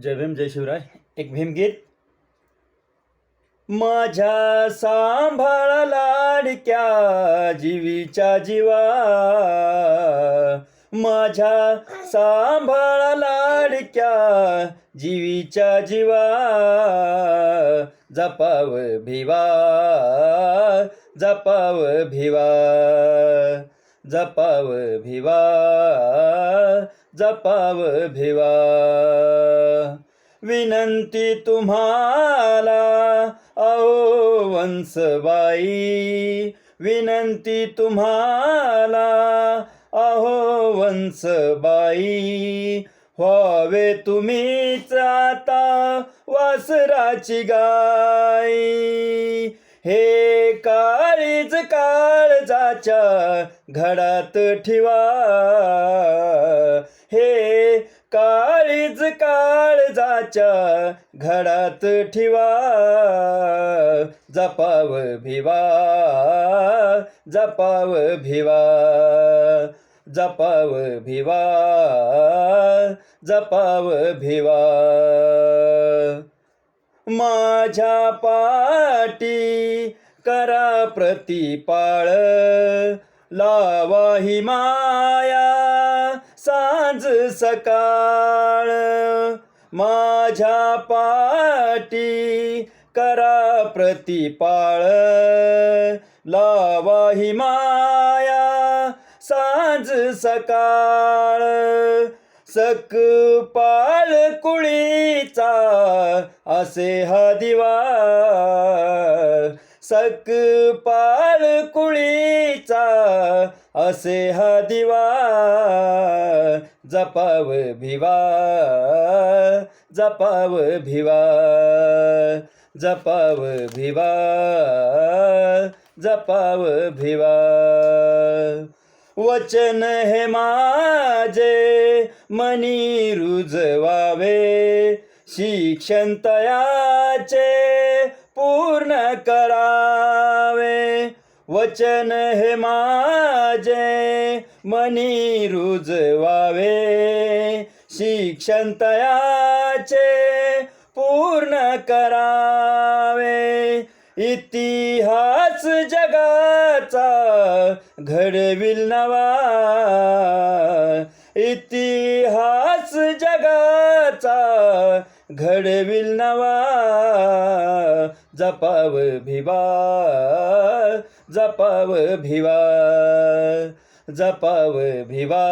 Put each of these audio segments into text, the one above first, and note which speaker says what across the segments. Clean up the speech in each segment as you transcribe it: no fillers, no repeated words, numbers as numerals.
Speaker 1: जय भीम जय शिवराय. एक भीमगीत. माझ्या सांभाळा लाडक्या जीवीच्या जीवा, माझ्या सांभाळा लाडक्या जीवीच्या जीवा, जपाव भिवा, जपाव भिवा, जपाव भिवा, जपाव भिवा. विनंती तुम्हाला अहो वंसबाई, विनंती तुम्हाला अहो वंसबाई, व्हावे तुम्हीच आता वासराची गाई. हे काळीज काळजाच्या घडात ठेवा, हे काळीज काळजाच्या घडात ठेवा, जपाव भिवा, जपाव भिवा, जपाव भिवा, जपाव भिवा. माझ्या पाटी करा प्रतिपाळ, लावा ही माया सांज सकाळ. माझ्या पाटी करा प्रतिपाळ, लावा ही माया सांज सकाळ. सकपाळ कुळीचा असे हा दिवा, सकपाळ कुळीचा असे हा दिवा, जपाव भिवा, जपाव भिवा, जपाव भिवा, जपाव भिवा. वचन हे माझे मनी रुजवावे, शिक्षण तयाचे पूर्ण करावे. वचन हे माझे मनी रुजवावे, शिक्षण तयाचे पूर्ण करावे. इतिहास जगाचा घडविल नवा, इतिहास जगाचा घडविल नवा, जपाव भिवा, जपाव भिवा, जपाव भिवा,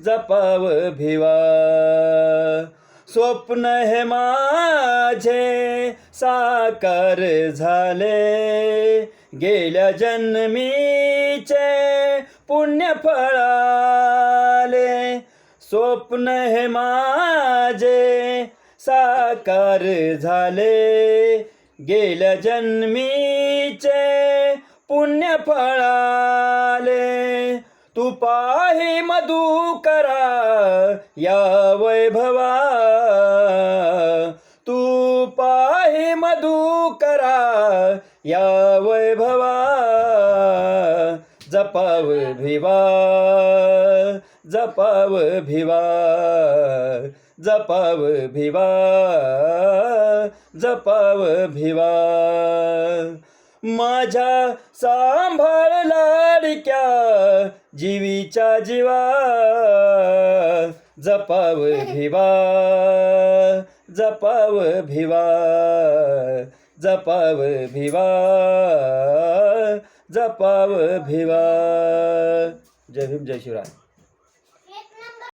Speaker 1: जपाव भिवा. स्वप्न हे माझे साकार झाले, गेल्या जन्मीचे पुण्य फळाले. स्वप्न हे माझे साकार झाले, गेल्या जन्मीचे पुण्य फळाले. तू पाही मधुकरा या वैभवा, तू पाही मधुकरा या वैभवा, जपाव भिवा, जपाव भिवा, जपाव भिवा, जपाव भिवा. माझ्या सांभाळ लाडक्या जीवीच्या जीवा, जपाव भिवा, जपाव भिवा, जपाव भिवा, जपाव भिवा. जय भीम जय शिवराय.